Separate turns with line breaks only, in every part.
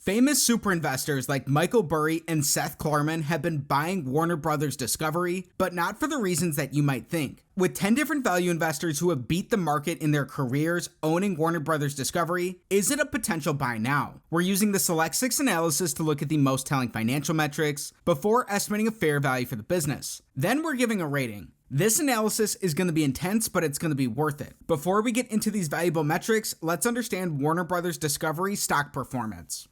Famous super investors like Michael Burry and Seth Klarman have been buying Warner Brothers Discovery, but not for the reasons that you might think. With 10 different value investors who have beat the market in their careers owning Warner Brothers Discovery, is it a potential buy now? We're using the Select 6 analysis to look at the most telling financial metrics before estimating a fair value for the business. Then we're giving a rating. This analysis is going to be intense, but it's going to be worth it. Before we get into these valuable metrics, let's understand Warner Brothers Discovery stock performance.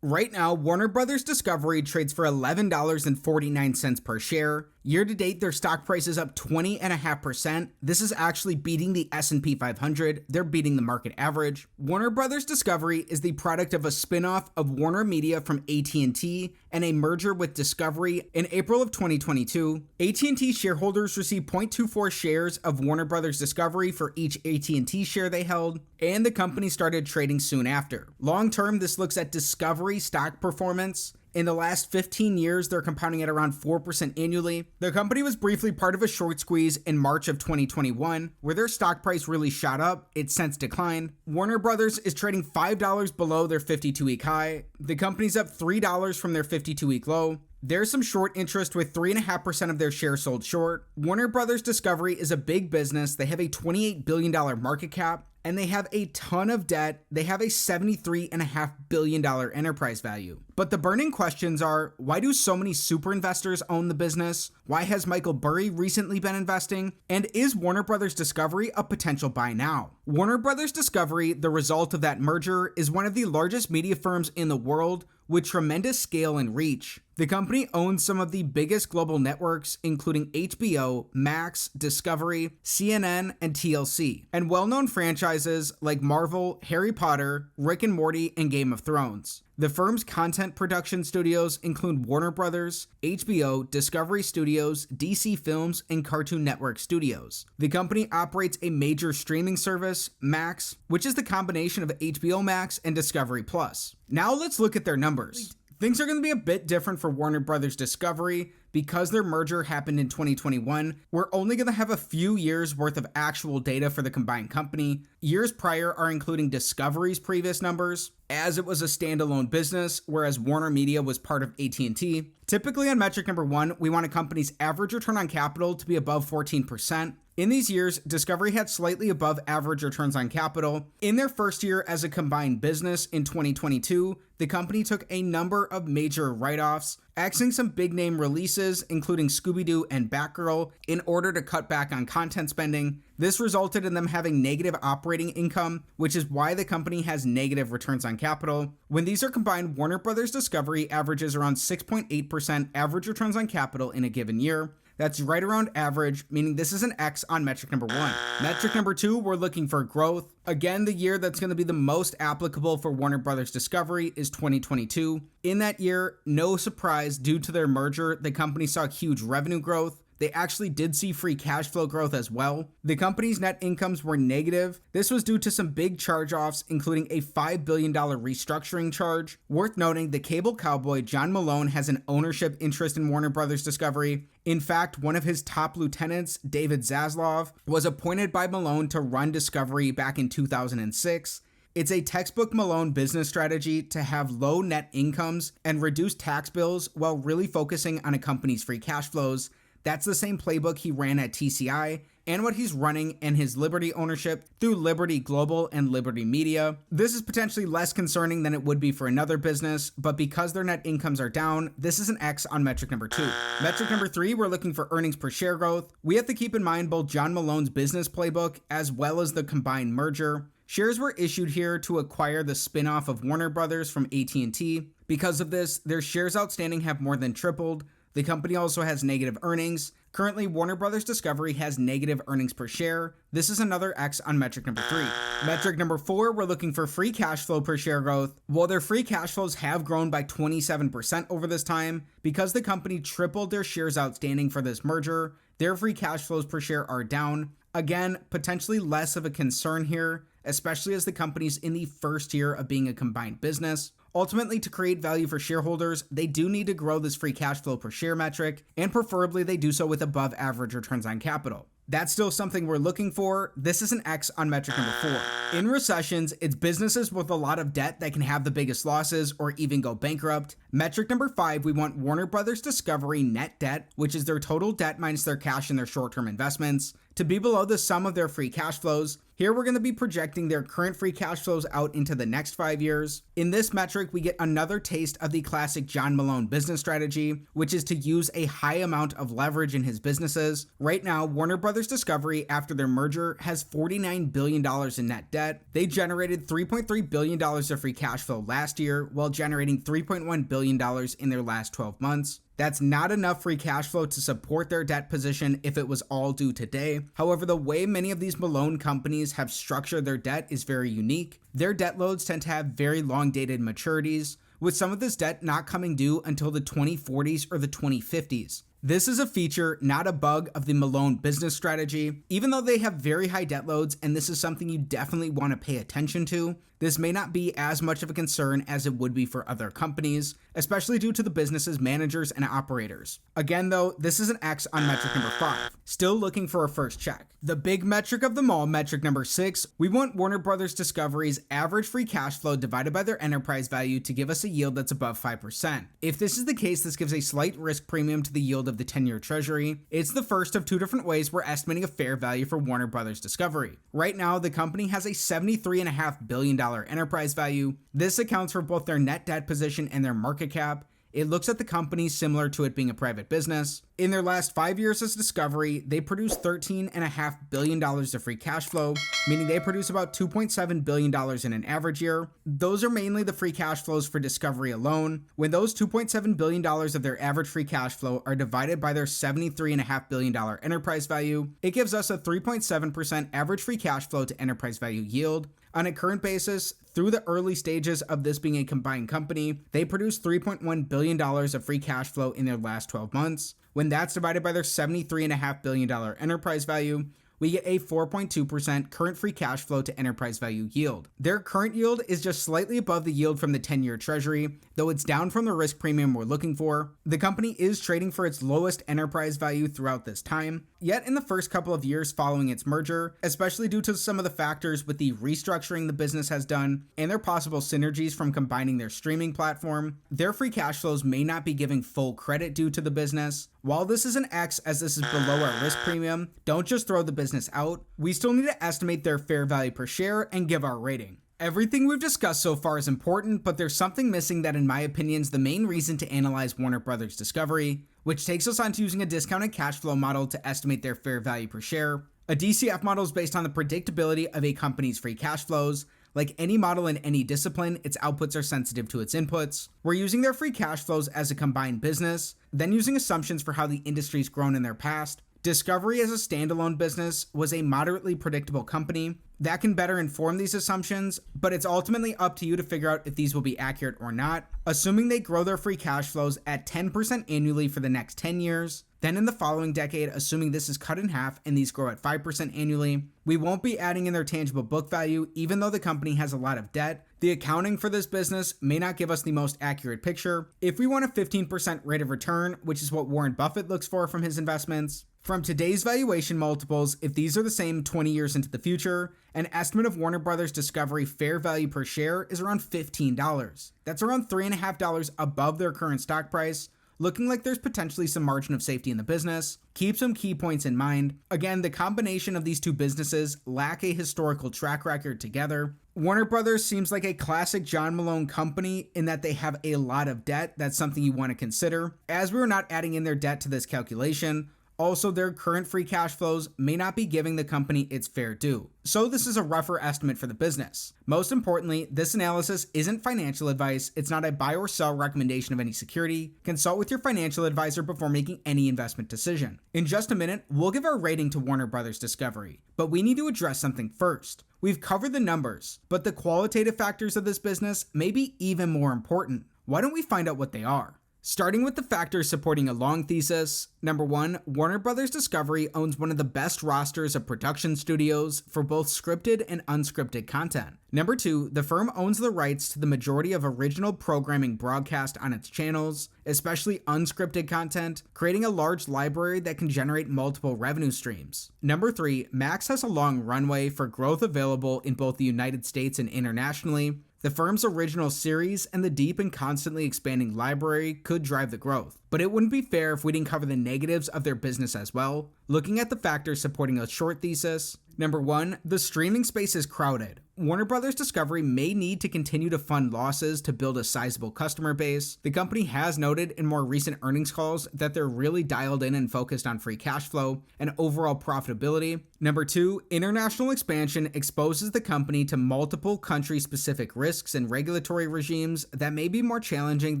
Right now, Warner Brothers Discovery trades for $11.49 per share. Year to date, their stock price is up 20.5%. This is actually beating the S&P 500. They're beating the market average. Warner Brothers Discovery is the product of a spinoff of Warner Media from AT&T and a merger with Discovery in April of 2022. AT&T shareholders received 0.24 shares of Warner Brothers Discovery for each AT&T share they held, and the company started trading soon after. Long term, this looks at Discovery stock performance. In the last 15 years, they're compounding at around 4% annually. The company was briefly part of a short squeeze in March of 2021, where their stock price really shot up. It's since declined. Warner Brothers is trading $5 below their 52-week high. The company's up $3 from their 52-week low. There's some short interest with 3.5% of their shares sold short. Warner Brothers Discovery is a big business. They have a $28 billion market cap, and they have a ton of debt. They have a $73.5 billion enterprise value. But the burning questions are, why do so many super investors own the business? Why has Michael Burry recently been investing? And is Warner Brothers Discovery a potential buy now? Warner Brothers Discovery, the result of that merger, is one of the largest media firms in the world with tremendous scale and reach. The company owns some of the biggest global networks, including HBO, Max, Discovery, CNN, and TLC, and well-known franchises like Marvel, Harry Potter, Rick and Morty, and Game of Thrones. The firm's content production studios include Warner Brothers, HBO, Discovery Studios, DC Films, and Cartoon Network Studios. The company operates a major streaming service, Max, which is the combination of HBO Max and Discovery Plus. Now let's look at their numbers. Things are going to be a bit different for Warner Brothers Discovery because their merger happened in 2021. We're only going to have a few years worth of actual data for the combined company. Years prior are including Discovery's previous numbers, as it was a standalone business, whereas Warner Media was part of AT&T. Typically on metric number 1, we want a company's average return on capital to be above 14%. In these years, Discovery had slightly above average returns on capital. In their first year as a combined business in 2022, the company took a number of major write-offs, axing some big name releases, including Scooby-Doo and Batgirl, in order to cut back on content spending. This resulted in them having negative operating income, which is why the company has negative returns on capital. When these are combined, Warner Brothers Discovery averages around 6.8% average returns on capital in a given year. That's right around average, meaning this is an X on metric number 1. Metric number 2, we're looking for growth. Again, the year that's going to be the most applicable for Warner Brothers Discovery is 2022. In that year, no surprise, due to their merger, the company saw huge revenue growth. They actually did see free cash flow growth as well. The company's net incomes were negative. This was due to some big charge-offs, including a $5 billion restructuring charge. Worth noting, the cable cowboy John Malone has an ownership interest in Warner Brothers Discovery. In fact, one of his top lieutenants, David Zaslav, was appointed by Malone to run Discovery back in 2006. It's a textbook Malone business strategy to have low net incomes and reduce tax bills while really focusing on a company's free cash flows. That's the same playbook he ran at TCI and what he's running in his Liberty ownership through Liberty Global and Liberty Media. This is potentially less concerning than it would be for another business, but because their net incomes are down, this is an X on metric number 2. Metric number 3, we're looking for earnings per share growth. We have to keep in mind both John Malone's business playbook as well as the combined merger. Shares were issued here to acquire the spinoff of Warner Brothers from AT&T. Because of this, their shares outstanding have more than tripled. The company also has negative earnings. Currently, Warner Brothers Discovery has negative earnings per share. This is another X on metric number 3. Metric number 4, we're looking for free cash flow per share growth. While their free cash flows have grown by 27% over this time, because the company tripled their shares outstanding for this merger, their free cash flows per share are down. Again, potentially less of a concern here, especially as the company's in the first year of being a combined business. Ultimately, to create value for shareholders, they do need to grow this free cash flow per share metric, and preferably they do so with above average returns on capital. That's still something we're looking for. This is an X on metric number 4. In recessions, it's businesses with a lot of debt that can have the biggest losses or even go bankrupt. Metric number 5, we want Warner Brothers Discovery net debt, which is their total debt minus their cash and their short-term investments, to be below the sum of their free cash flows. Here we're going to be projecting their current free cash flows out into the next 5 years. In this metric, we get another taste of the classic John Malone business strategy, which is to use a high amount of leverage in his businesses. Right now, Warner Brothers Discovery, after their merger, has $49 billion in net debt. They generated $3.3 billion of free cash flow last year, while generating $3.1 billion in their last 12 months. That's not enough free cash flow to support their debt position if it was all due today. However, the way many of these Malone companies have structured their debt is very unique. Their debt loads tend to have very long dated maturities, with some of this debt not coming due until the 2040s or the 2050s. This is a feature, not a bug, of the Malone business strategy. Even though they have very high debt loads, and this is something you definitely want to pay attention to, this may not be as much of a concern as it would be for other companies, especially due to the business's managers and operators. Again though, this is an X on metric number 5. Still looking for a first check. The big metric of them all, metric number 6, we want Warner Brothers Discovery's average free cash flow divided by their enterprise value to give us a yield that's above 5%. If this is the case, this gives a slight risk premium to the yield of the 10-year treasury. It's the first of 2 different ways we're estimating a fair value for Warner Brothers Discovery. Right now, the company has a $73.5 billion enterprise value. This accounts for both their net debt position and their market cap. It looks at the company similar to it being a private business. In their last 5 years as Discovery, they produced $13.5 billion of free cash flow, meaning they produce about $2.7 billion in an average year. Those are mainly the free cash flows for Discovery alone. When those $2.7 billion of their average free cash flow are divided by their $73.5 billion enterprise value, it gives us a 3.7% average free cash flow to enterprise value yield. On a current basis, through the early stages of this being a combined company, they produced $3.1 billion of free cash flow in their last 12 months. When that's divided by their $73.5 billion enterprise value, we get a 4.2% current free cash flow to enterprise value yield. Their current yield is just slightly above the yield from the 10-year treasury, though it's down from the risk premium we're looking for. The company is trading for its lowest enterprise value throughout this time, yet in the first couple of years following its merger, especially due to some of the factors with the restructuring the business has done and their possible synergies from combining their streaming platform, their free cash flows may not be giving full credit due to the business. While this is an X as this is below our risk premium, don't just throw the business out. We still need to estimate their fair value per share and give our rating. Everything we've discussed so far is important, but there's something missing that in my opinion is the main reason to analyze Warner Brothers Discovery, which takes us on to using a discounted cash flow model to estimate their fair value per share. A DCF model is based on the predictability of a company's free cash flows. Like any model in any discipline, its outputs are sensitive to its inputs. We're using their free cash flows as a combined business, then using assumptions for how the industry's grown in their past. Discovery as a standalone business was a moderately predictable company. That can better inform these assumptions, but it's ultimately up to you to figure out if these will be accurate or not. Assuming they grow their free cash flows at 10% annually for the next 10 years, then in the following decade, assuming this is cut in half and these grow at 5% annually, we won't be adding in their tangible book value even though the company has a lot of debt. The accounting for this business may not give us the most accurate picture. If we want a 15% rate of return, which is what Warren Buffett looks for from his investments, from today's valuation multiples, if these are the same 20 years into the future, an estimate of Warner Brothers Discovery fair value per share is around $15. That's around $3.50 above their current stock price, looking like there's potentially some margin of safety in the business. Keep some key points in mind. Again, the combination of these two businesses lack a historical track record together. Warner Brothers seems like a classic John Malone company in that they have a lot of debt. That's something you want to consider, as we're not adding in their debt to this calculation. Also, their current free cash flows may not be giving the company its fair due. So this is a rougher estimate for the business. Most importantly, this analysis isn't financial advice. It's not a buy or sell recommendation of any security. Consult with your financial advisor before making any investment decision. In just a minute, we'll give our rating to Warner Brothers Discovery, but we need to address something first. We've covered the numbers, but the qualitative factors of this business may be even more important. Why don't we find out what they are? Starting with the factors supporting a long thesis, number 1, Warner Brothers Discovery owns one of the best rosters of production studios for both scripted and unscripted content. Number 2, the firm owns the rights to the majority of original programming broadcast on its channels, especially unscripted content, creating a large library that can generate multiple revenue streams. Number 3, Max has a long runway for growth available in both the United States and internationally. The firm's original series and the deep and constantly expanding library could drive the growth, but it wouldn't be fair if we didn't cover the negatives of their business as well. Looking at the factors supporting a short thesis, number 1, the streaming space is crowded. Warner Brothers Discovery may need to continue to fund losses to build a sizable customer base. The company has noted in more recent earnings calls that they're really dialed in and focused on free cash flow and overall profitability. Number 2, international expansion exposes the company to multiple country-specific risks and regulatory regimes that may be more challenging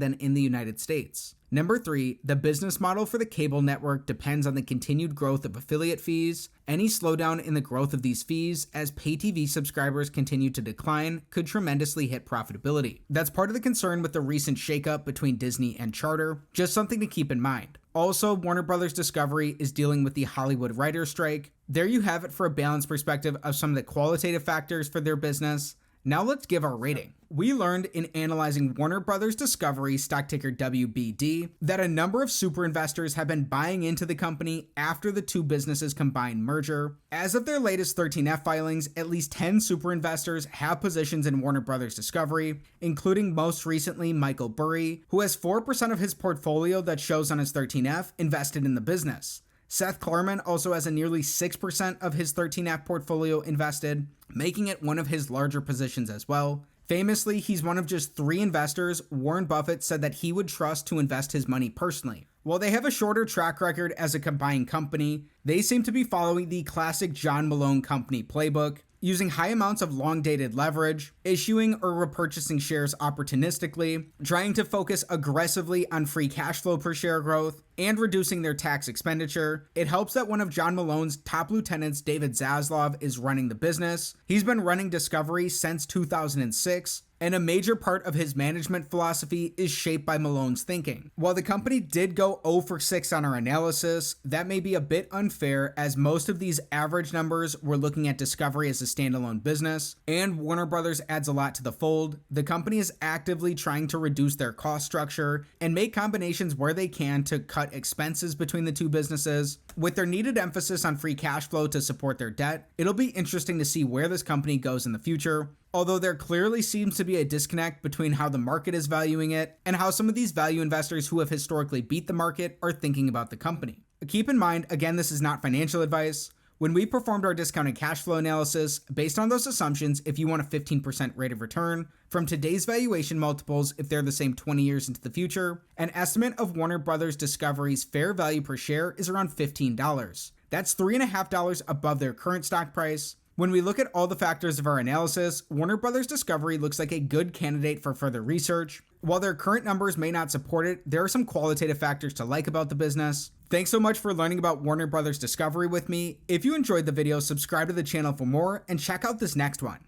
than in the United States. Number 3, the business model for the cable network depends on the continued growth of affiliate fees. Any slowdown in the growth of these fees as pay TV subscribers continue to decline could tremendously hit profitability. That's part of the concern with the recent shakeup between Disney and Charter, just something to keep in mind. Also, Warner Brothers Discovery is dealing with the Hollywood writers' strike. There you have it for a balanced perspective of some of the qualitative factors for their business. Now let's give our rating. We learned in analyzing Warner Brothers Discovery, stock ticker WBD, that a number of super investors have been buying into the company after the two businesses' combined merger. As of their latest 13F filings, at least 10 super investors have positions in Warner Brothers Discovery, including most recently Michael Burry, who has 4% of his portfolio that shows on his 13F invested in the business. Seth Klarman also has a nearly 6% of his 13F portfolio invested, making it one of his larger positions as well. Famously, he's one of just 3 investors Warren Buffett said that he would trust to invest his money personally. While they have a shorter track record as a combined company, they seem to be following the classic John Malone company playbook, using high amounts of long-dated leverage, issuing or repurchasing shares opportunistically, trying to focus aggressively on free cash flow per share growth, and reducing their tax expenditure. It helps that one of John Malone's top lieutenants, David Zaslav, is running the business. He's been running Discovery since 2006, and a major part of his management philosophy is shaped by Malone's thinking. While the company did go 0 for 6 on our analysis, that may be a bit unfair as most of these average numbers were looking at Discovery as a standalone business, and Warner Brothers adds a lot to the fold. The company is actively trying to reduce their cost structure and make combinations where they can to cut expenses between the two businesses. With their needed emphasis on free cash flow to support their debt, it'll be interesting to see where this company goes in the future. Although there clearly seems to be a disconnect between how the market is valuing it and how some of these value investors who have historically beat the market are thinking about the company. Keep in mind, again, this is not financial advice. When we performed our discounted cash flow analysis, based on those assumptions, if you want a 15% rate of return from today's valuation multiples, if they're the same 20 years into the future, an estimate of Warner Brothers Discovery's fair value per share is around $15. That's $3.50 above their current stock price. When we look at all the factors of our analysis, Warner Brothers Discovery looks like a good candidate for further research. While their current numbers may not support it, there are some qualitative factors to like about the business. Thanks so much for learning about Warner Brothers Discovery with me. If you enjoyed the video, subscribe to the channel for more and check out this next one.